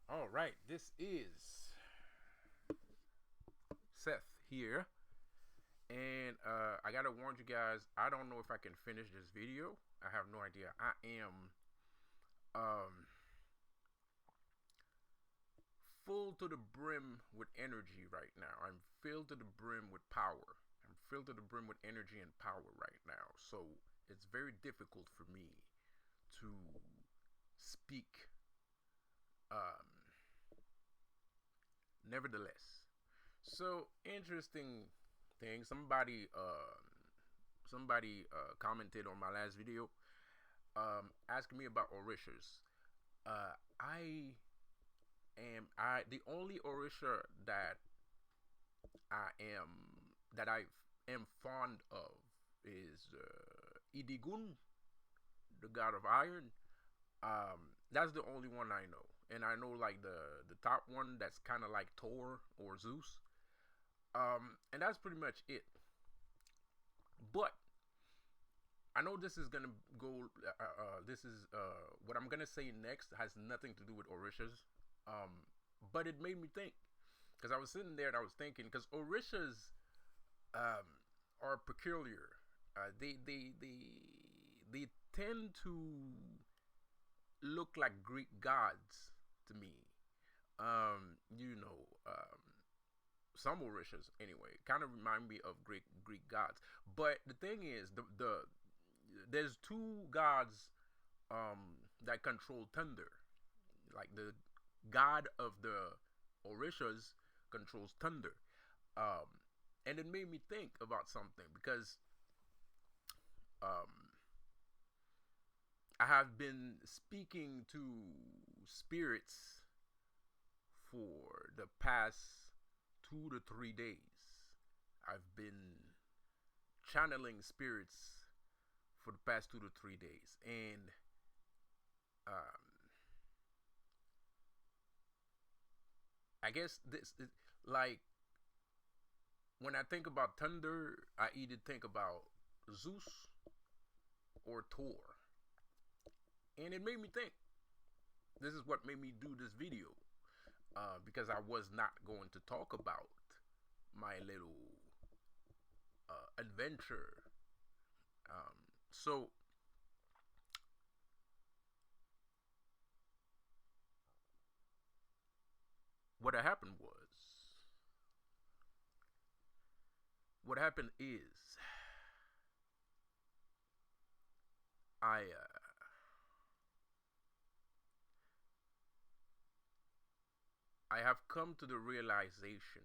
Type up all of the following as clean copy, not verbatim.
All right, this is Seth here, and I gotta warn you guys. I don't know if I can finish this video. I have no idea. I am um, full to the brim with energy right now. I'm filled to the brim with power. I'm filled to the brim with energy and power right now. So it's very difficult for me to speak. Um, Nevertheless, so interesting thing. Somebody commented on my last video, asking me about Orishas. I I the only Orisha that I am fond of is Idigun, the god of iron. That's the only one I know, and I know like the top one that's kind of like Thor or Zeus. And that's pretty much it. But I know this is gonna go. This is what I'm gonna say next has nothing to do with Orishas. But it made me think because I was sitting there and I was thinking because Orishas um, are peculiar. They tend to look like Greek gods to me. You know, some Orishas anyway kind of remind me of Greek gods. But the thing is, there's two gods that control thunder. Like the god of the Orishas controls thunder. Um, and it made me think about something because um, I have been speaking to spirits for the past 2 to 3 days. I've been channeling spirits for the past 2 to 3 days, and um, I guess this is like when I think about thunder, I either think about Zeus or Thor, and it made me think. This is what made me do this video because I was not going to talk about my little adventure. So what happened was, what happened is, I I have come to the realization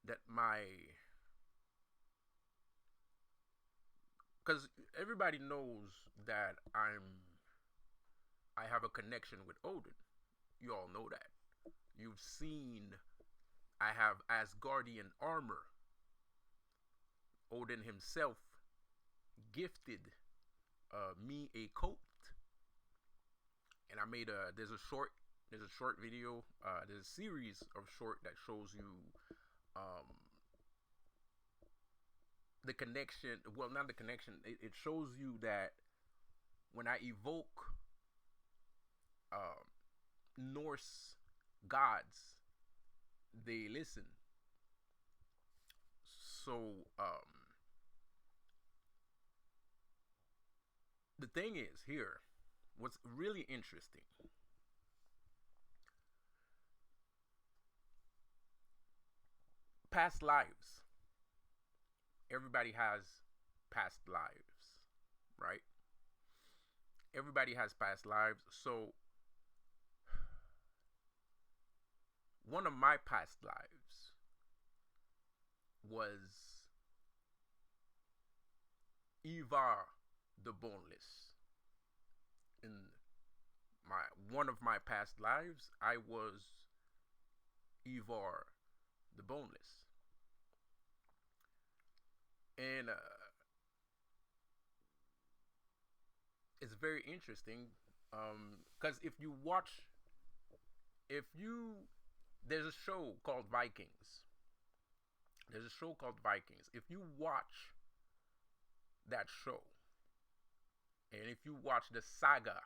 that because everybody knows that I have a connection with Odin. You all know that. You've seen I have Asgardian armor. Odin himself gifted me a coat, and I made a there's a short video. There's a series of short that shows you um, the connection. Well, not the connection. It shows you that when I evoke um, Norse gods, they listen. So the thing is here, what's really interesting, past lives. Everybody has past lives, right? Everybody has past lives. So one of my past lives was Ivar the Boneless. In my one of my past lives, I was Ivar the Boneless, and it's very interesting because if you, there's a show called Vikings. There's a show called Vikings. If you watch that show, and if you watch the saga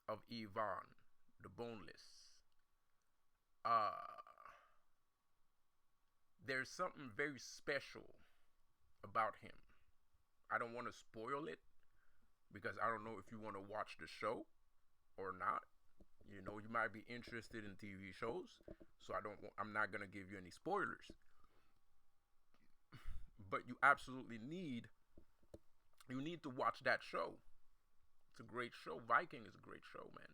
of Ivan the Boneless. Uh, there's something very special about him. I don't want to spoil it because I don't know if you want to watch the show or not. You know, you might be interested in TV shows, so I'm not gonna give you any spoilers. But you need to watch that show. It's a great show. Viking is a great show, man.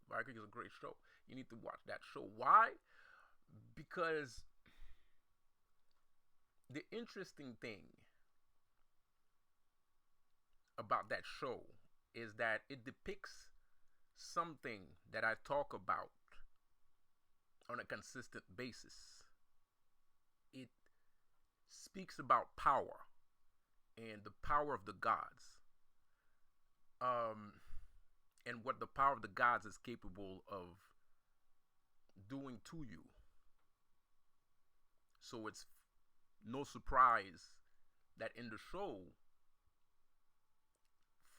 Viking is a great show. You need to watch that show. Why? Because the interesting thing about that show is that it depicts something that I talk about on a consistent basis. It speaks about power and the power of the gods, um, and what the power of the gods is capable of doing to you. So it's no surprise that in the show,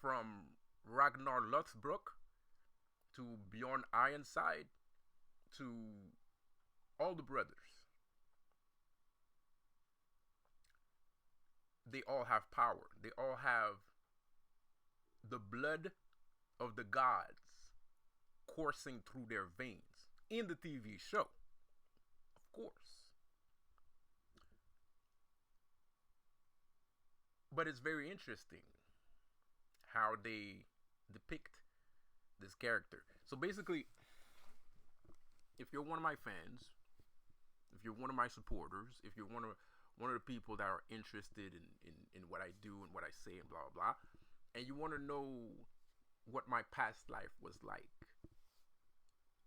from Ragnar Lothbrok to Bjorn Ironside to all the brothers, they all have power. They all have the blood of the gods coursing through their veins in the TV show, of course. But it's very interesting how they depict this character. So basically, if you're one of my fans, if you're one of my supporters, if you're one of the people that are interested in what I do and what I say and blah blah blah, and you want to know what my past life was like,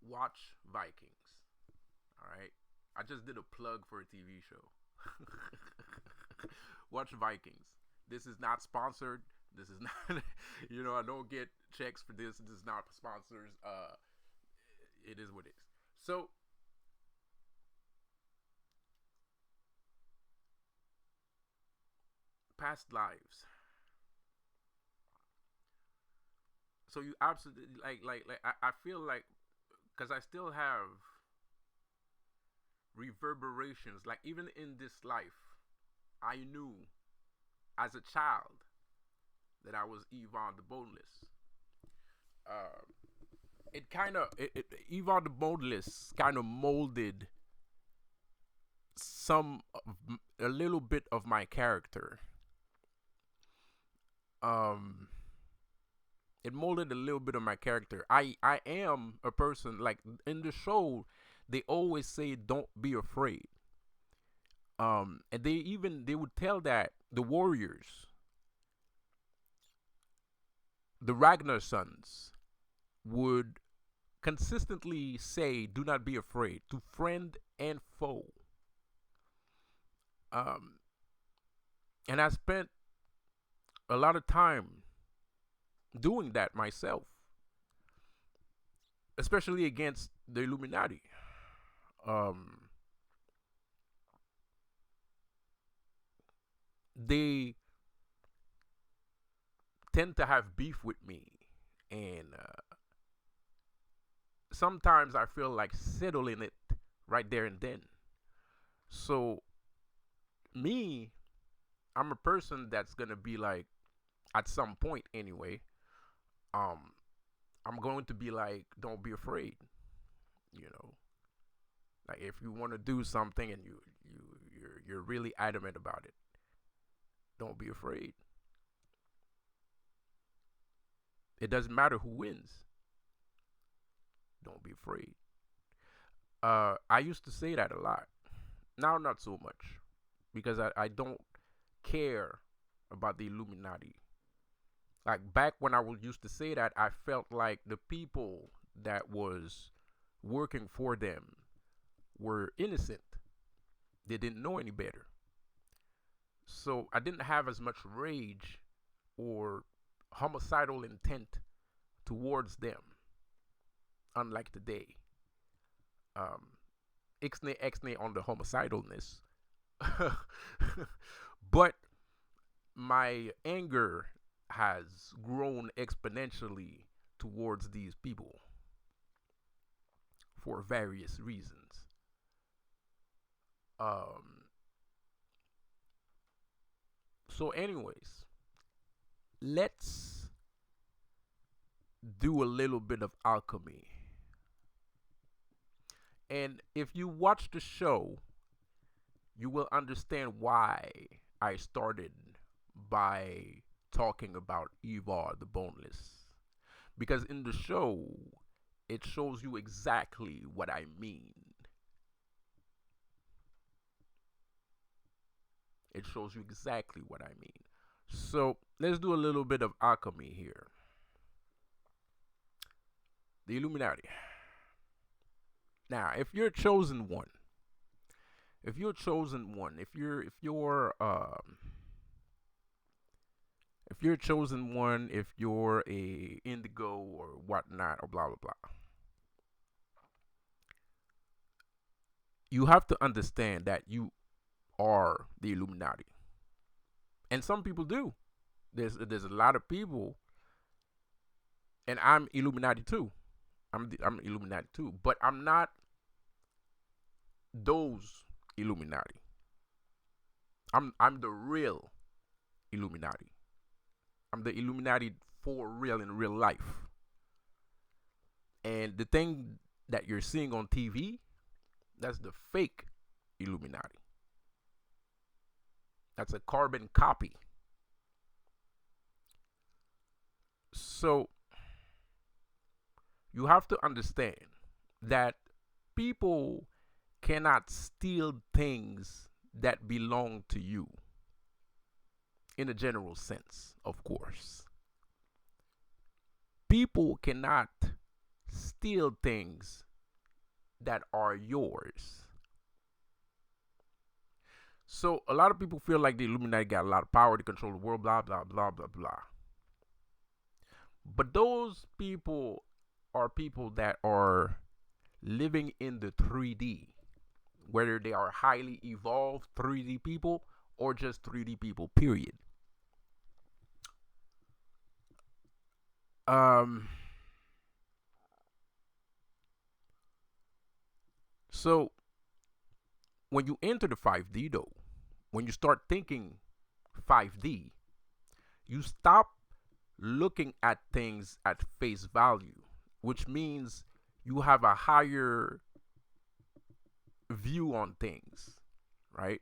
watch Vikings. All right, I just did a plug for a TV show. Watch Vikings. This is not sponsored. This is not, I don't get checks for this. This is not sponsors. It is what it is. So, past lives. So you absolutely I feel like, because I still have reverberations. Like even in this life, I knew as a child that I was Ivan the Boneless. Uh, Ivan the Boneless kind of molded a little bit of my character. Um, it molded a little bit of my character. I am a person, like in the show, they always say don't be afraid. And they would tell that the warriors, the Ragnar sons, would consistently say, "Do not be afraid," to friend and foe. Um, and I spent a lot of time doing that myself, especially against the Illuminati. Um, they tend to have beef with me, and sometimes I feel like settling it right there and then. So me, I'm a person that's gonna be like, at some point anyway, um, I'm going to be like, don't be afraid. You know, like if you want to do something and you're really adamant about it, don't be afraid. It doesn't matter who wins. Don't be afraid. I used to say that a lot. Now, not so much, because I don't care about the Illuminati. Like back when I was used to say that, I felt like the people that was working for them were innocent. They didn't know any better. So I didn't have as much rage or homicidal intent towards them, unlike today. Um, ixnay on the homicidalness. But my anger has grown exponentially towards these people for various reasons. Um, so, anyways, let's do a little bit of alchemy. And if you watch the show, you will understand why I started by talking about Ivar the Boneless. Because in the show, it shows you exactly what I mean. It shows you exactly what I mean. So let's do a little bit of alchemy here. The Illuminati. Now, if you're chosen one, if you're chosen one, if you're chosen one, if you're a indigo or whatnot or blah blah blah, you have to understand that you are the Illuminati, and some people do. There's a lot of people, and I'm Illuminati too. I'm Illuminati too, but I'm not those Illuminati. I'm the real Illuminati. I'm the Illuminati for real in real life. And the thing that you're seeing on TV, that's the fake Illuminati. That's a carbon copy. So you have to understand that people cannot steal things that belong to you in a general sense, of course. People cannot steal things that are yours. So a lot of people feel like the Illuminati got a lot of power to control the world, blah, blah, blah, blah, blah. But those people are people that are living in the 3D, whether they are highly evolved 3D people or just 3D people, period. So when you enter the 5D though, when you start thinking 5D, you stop looking at things at face value, which means you have a higher view on things, right?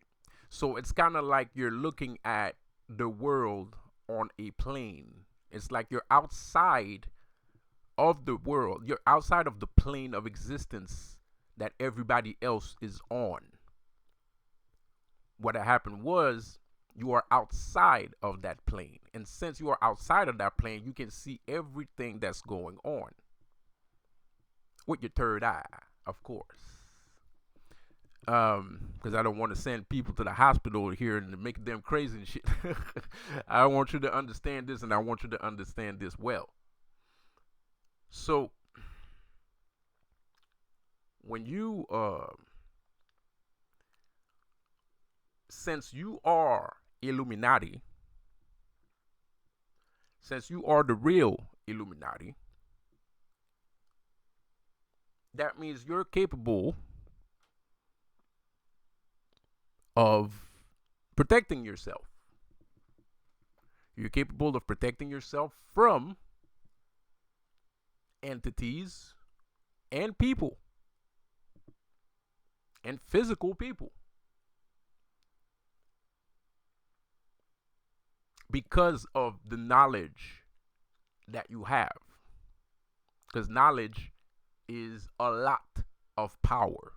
So it's kind of like you're looking at the world on a plane. It's like you're outside of the world, you're outside of the plane of existence that everybody else is on. What happened was you are outside of that plane. And since you are outside of that plane, you can see everything that's going on with your third eye, of course. Because I don't want to send people to the hospital here and make them crazy and shit. I want you to understand this, and I want you to understand this well. So when you since you are Illuminati, since you are the real Illuminati, that means you're capable of protecting yourself. You're capable of protecting yourself from entities and people and physical people because of the knowledge that you have. Because knowledge is a lot of power.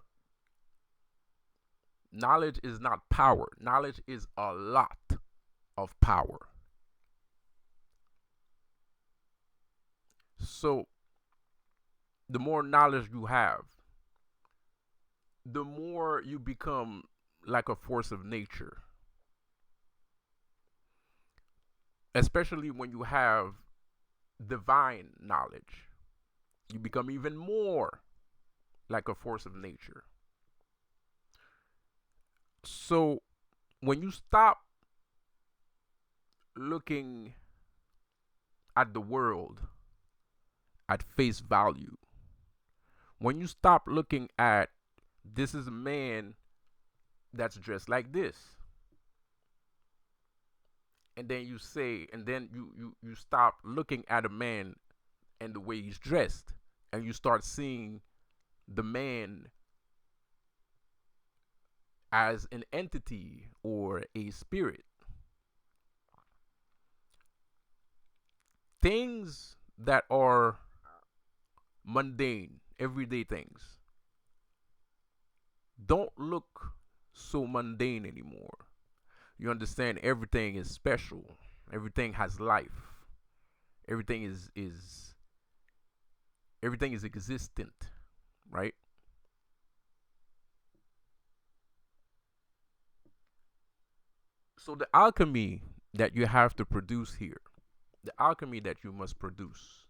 Knowledge is not power. Knowledge is a lot of power. So, the more knowledge you have, the more you become like a force of nature. Especially when you have divine knowledge, you become even more like a force of nature. So when you stop looking at the world at face value. When you stop looking at this is a man that's dressed like this, and then you say, and then you stop looking at a man and the way he's dressed, and you start seeing the man as an entity or a spirit. Things that are mundane, everyday things, don't look so mundane anymore. You understand everything is special. Everything has life. Everything is everything is existent, right? So the alchemy that you have to produce here, the alchemy that you must produce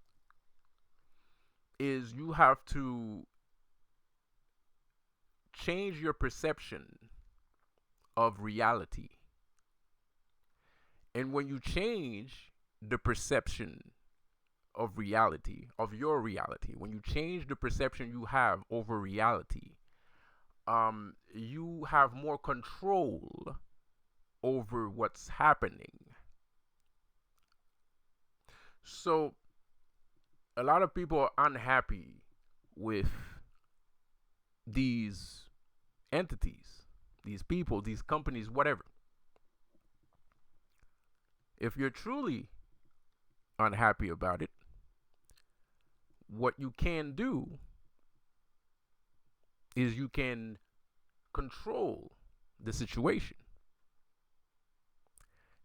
is you have to change your perception of reality. And when you change the perception of reality, of your reality, when you change the perception you have over reality, you have more control over what's happening. So a lot of people are unhappy with these entities, these people, these companies, whatever. If you're truly unhappy about it, what you can do is you can control the situation.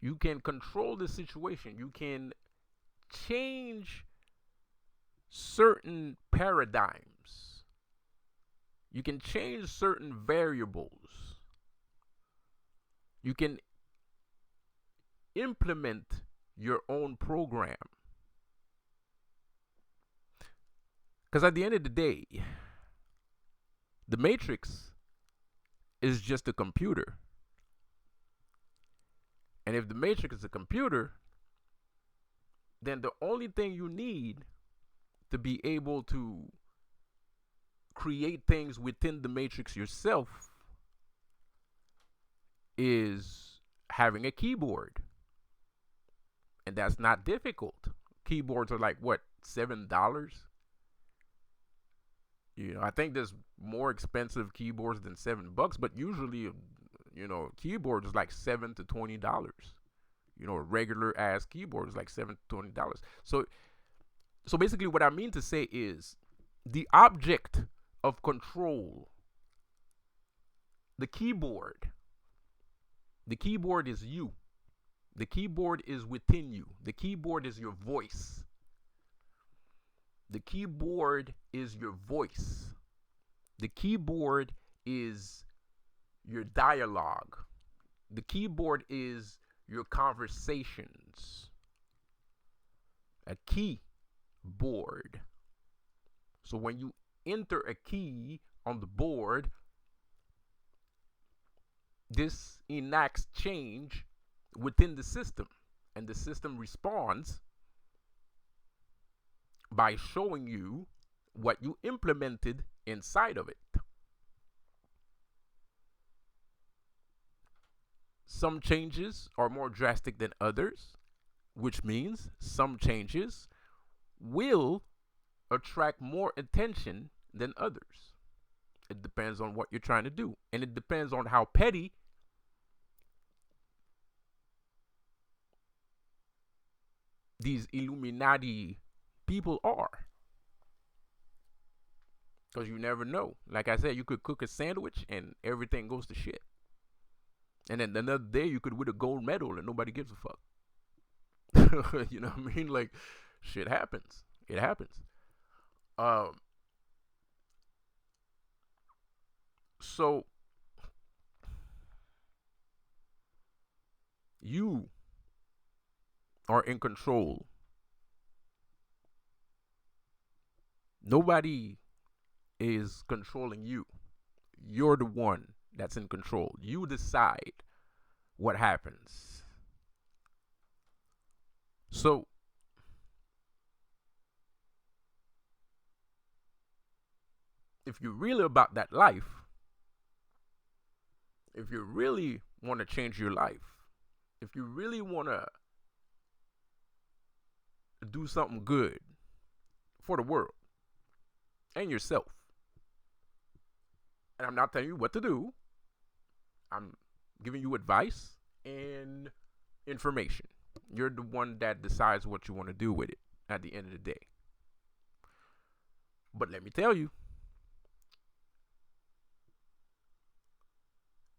You can control the situation. You can change certain paradigms. You can change certain variables. You can implement your own program. Because at the end of the day, the Matrix is just a computer. And if the Matrix is a computer, then the only thing you need to be able to create things within the Matrix yourself is having a keyboard. And that's not difficult. Keyboards are like what, $7? I think there's more expensive keyboards than $7, but usually, keyboard is like $7 to $20. A regular ass keyboard is like $7 to $20. So basically, what I mean to say is the object of control, the keyboard is you. The keyboard is within you. The keyboard is your voice. The keyboard is your voice. The keyboard is your dialogue. The keyboard is your conversations. A keyboard. So when you enter a key on the board, this enacts change within the system, and the system responds by showing you what you implemented inside of it. Some changes are more drastic than others, which means some changes will attract more attention than others. It depends on what you're trying to do, and it depends on how petty these Illuminati people are. Because you never know. Like I said, you could cook a sandwich and everything goes to shit. And then another day you could win a gold medal and nobody gives a fuck. You know what I mean? Like, shit happens. It happens. So you are in control. Nobody is controlling you. You're the one that's in control. You decide what happens. So if you're really about that life, if you really want to change your life, if you really want to do something good for the world and yourself, and I'm not telling you what to do, I'm giving you advice and information. You're the one that decides what you want to do with it at the end of the day. But let me tell you,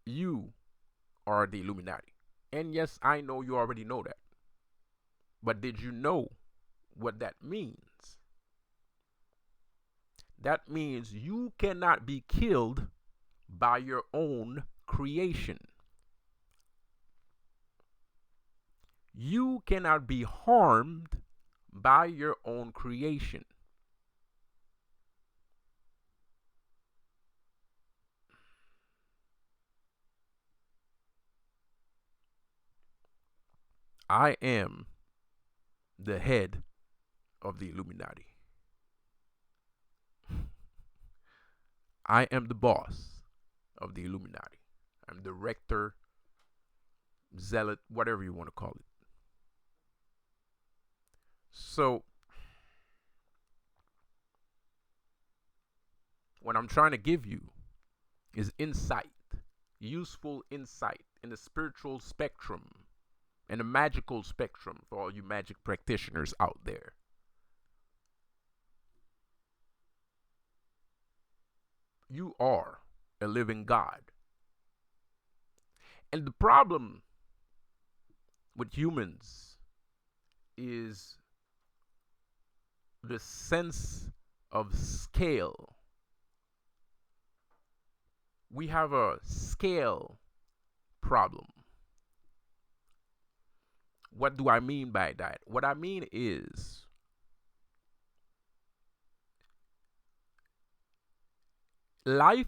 you are the Illuminati. And yes, I know you already know that. But did you know what that means? That means you cannot be killed by your own creation. You cannot be harmed by your own creation. I am the head of the Illuminati. I am the boss of the Illuminati. I'm director, zealot, whatever you want to call it. So, what I'm trying to give you is insight, useful insight in the spiritual spectrum and the magical spectrum for all you magic practitioners out there. You are a living God. And the problem with humans is the sense of scale. We have a scale problem. What do I mean by that? What I mean is life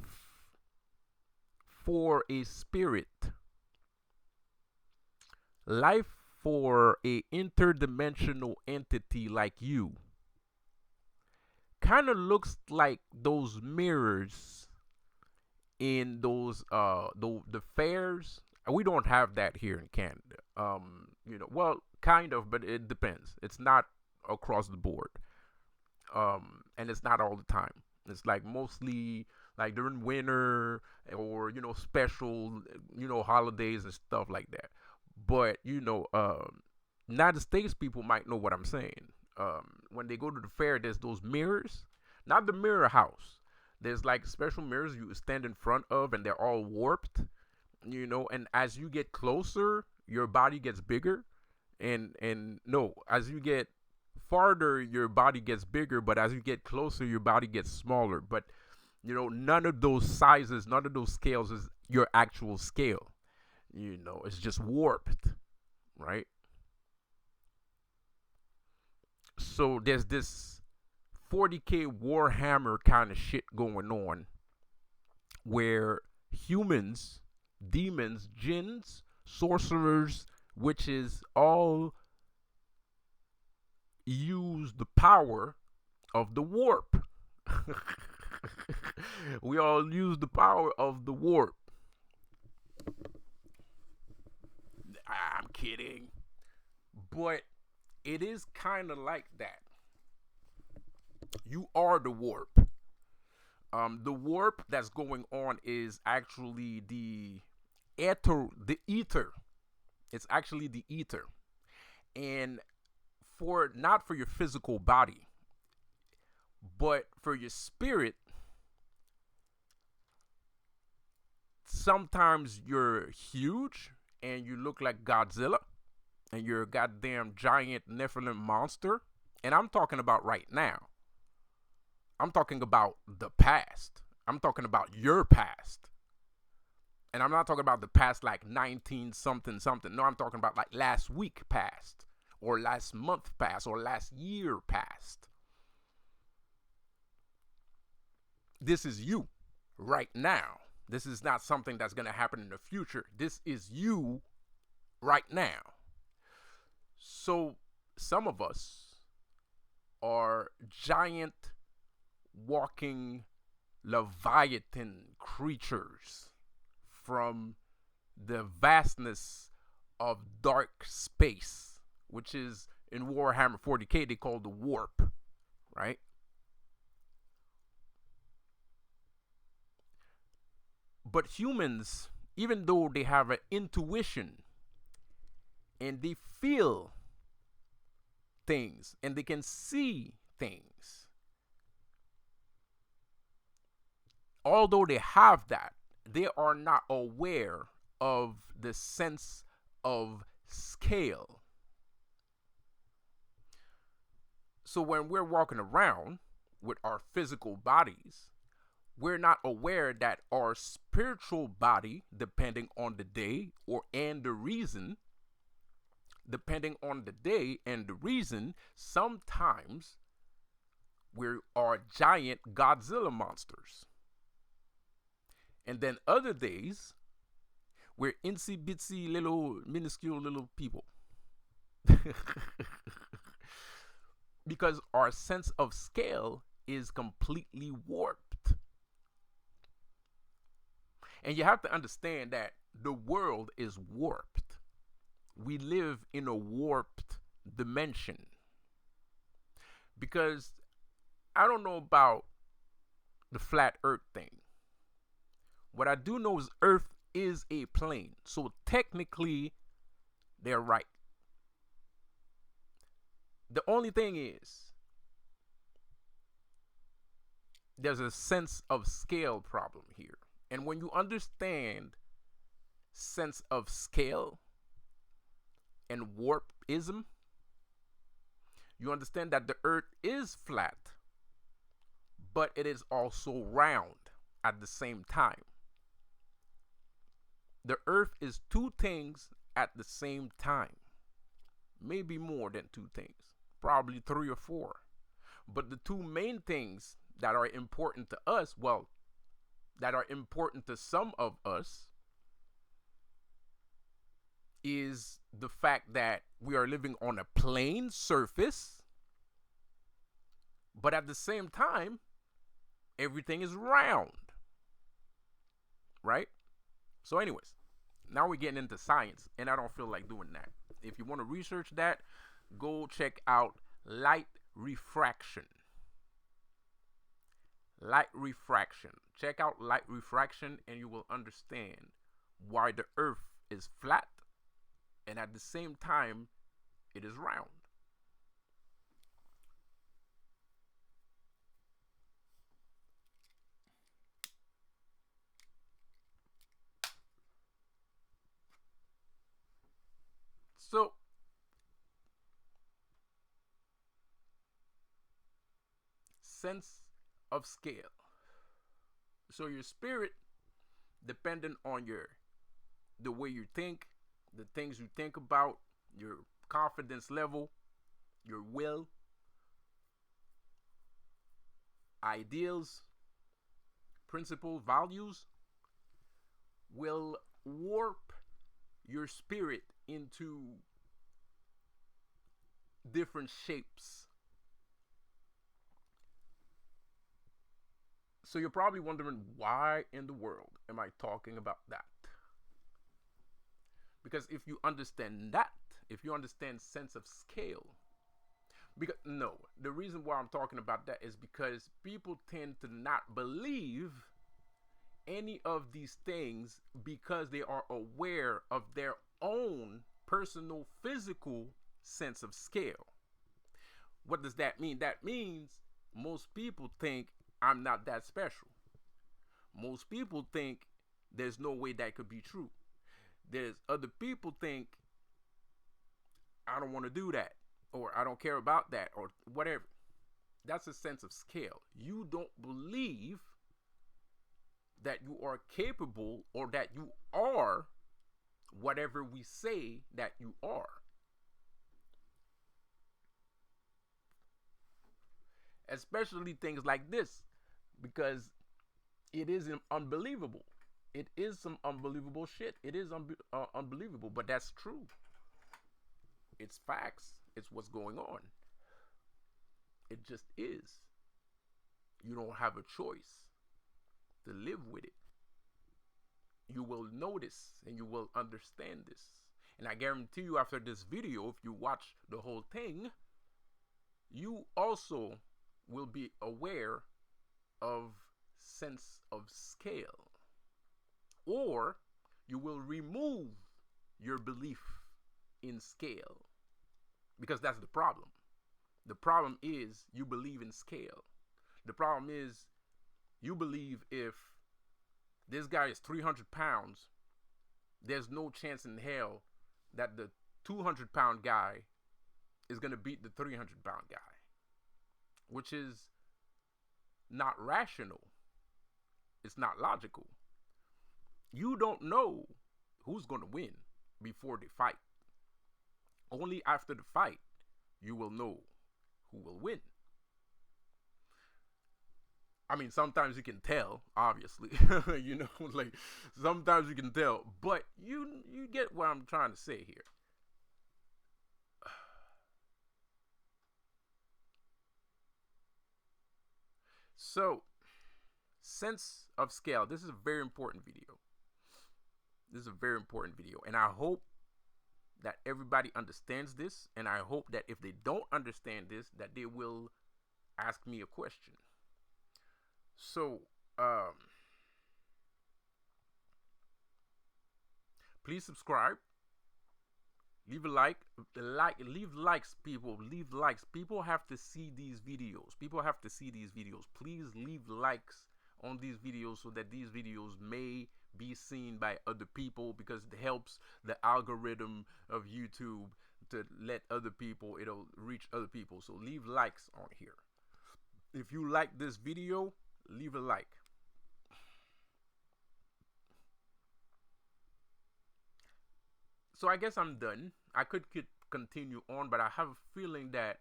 for a spirit, life for a interdimensional entity like you kind of looks like those mirrors in those the fairs. We don't have that here in Canada. Well, kind of, but it depends. It's not across the board. And it's not all the time. It's like mostly like during winter or special holidays and stuff like that. But United States people might know what I'm saying. When they go to the fair, there's those mirrors, not the mirror house. There's like special mirrors you stand in front of, and they're all warped, and as you get closer, your body gets bigger, and no, as you get farther, your body gets bigger, but as you get closer, your body gets smaller. But none of those sizes, none of those scales is your actual scale. It's just warped, right? So there's this 40K Warhammer kind of shit going on where humans, demons, jinns, sorcerers, witches all use the power of the warp. We all use the power of the warp. I'm kidding. But it is kind of like that. You are the warp. The warp that's going on is actually the ether. It's actually the ether. And not for your physical body, but for your spirit, sometimes you're huge and you look like Godzilla and you're a goddamn giant Nephilim monster. And I'm talking about right now. I'm talking about the past. I'm talking about your past. And I'm not talking about the past like 19 something something. No, I'm talking about like last week past, or last month past, or last year past. This is you right now. This is not something that's going to happen in the future. This is you right now. So some of us are giant walking Leviathan creatures from the vastness of dark space, which is in Warhammer 40k they call the warp, right? But humans, even though they have an intuition and they feel things and they can see things, although they have that, they are not aware of the sense of scale. So when we're walking around with our physical bodies, we're not aware that our spiritual body, depending on the day or and the reason, sometimes we are giant Godzilla monsters. And then other days, we're insy bitsy little minuscule little people. Because our sense of scale is completely warped. And you have to understand that the world is warped. We live in a warped dimension. Because I don't know about the flat earth thing. What I do know is Earth is a plane. So technically, they're right. The only thing is, there's a sense of scale problem here. And when you understand sense of scale and warpism, you understand that the earth is flat, but it is also round at the same time. The earth is two things at the same time. Maybe more than two things. Probably three or four. But the two main things that are important to us, well, that are important to some of us, is the fact that we are living on a plane surface, but at the same time, everything is round. Right? So anyways, now we're getting into science, and I don't feel like doing that. If you want to research that, go check out light refraction. Light refraction. Check out light refraction, and you will understand why the earth is flat and at the same time it is round. So sense of scale. So your spirit, depending on the way you think, the things you think about, your confidence level, your will, ideals, principles, values, will warp your spirit into different shapes. So you're probably wondering, why in the world am I talking about that? Because if you understand that, if you understand sense of scale, because no, the reason why I'm talking about that is because people tend to not believe any of these things because they are aware of their own personal physical sense of scale. What does that mean? That means most people think I'm not that special. Most people think there's no way that could be true. There's other people think I don't want to do that, or I don't care about that, or whatever. That's a sense of scale. You don't believe that you are capable or that you are whatever we say that you are. Especially things like this, because it is unbelievable. It is some unbelievable shit. It is unbelievable, but that's true. It's facts. It's what's going on. It just is. You don't have a choice. to live with it. You will notice and you will understand this. And I guarantee you, after this video, if you watch the whole thing, you also will be aware of sense of scale. Or you will remove your belief in scale. Because that's the problem. The problem is you believe in scale. The problem is you believe if this guy is 300 pounds, there's no chance in hell that the 200-pound guy is going to beat the 300-pound guy, which is not rational. It's not logical. You don't know who's going to win before the fight. Only after the fight, you will know who will win. I mean, sometimes you can tell, obviously, you know, like sometimes you can tell, but you get what I'm trying to say here. So, sense of scale. This is a very important video. This is a very important video, and I hope that everybody understands this, and I hope that if they don't understand this, that they will ask me a question. So, please subscribe. Leave a like. Leave likes, people. Leave likes. People have to see these videos. People have to see these videos. Please leave likes on these videos so that these videos may be seen by other people, because it helps the algorithm of YouTube to let other people, it'll reach other people. So leave likes on here. If you like this video, leave a like. So I guess I'm done. I could continue on, but I have a feeling that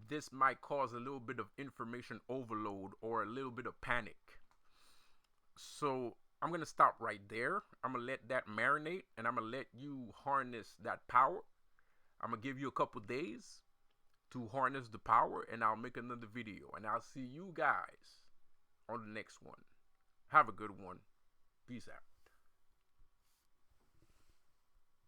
this might cause a little bit of information overload or a little bit of panic. So I'm going to stop right there. I'm going to let that marinate, and I'm going to let you harness that power. I'm going to give you a couple days to harness the power, and I'll make another video, and I'll see you guys on the next one. Have a good one. Peace out.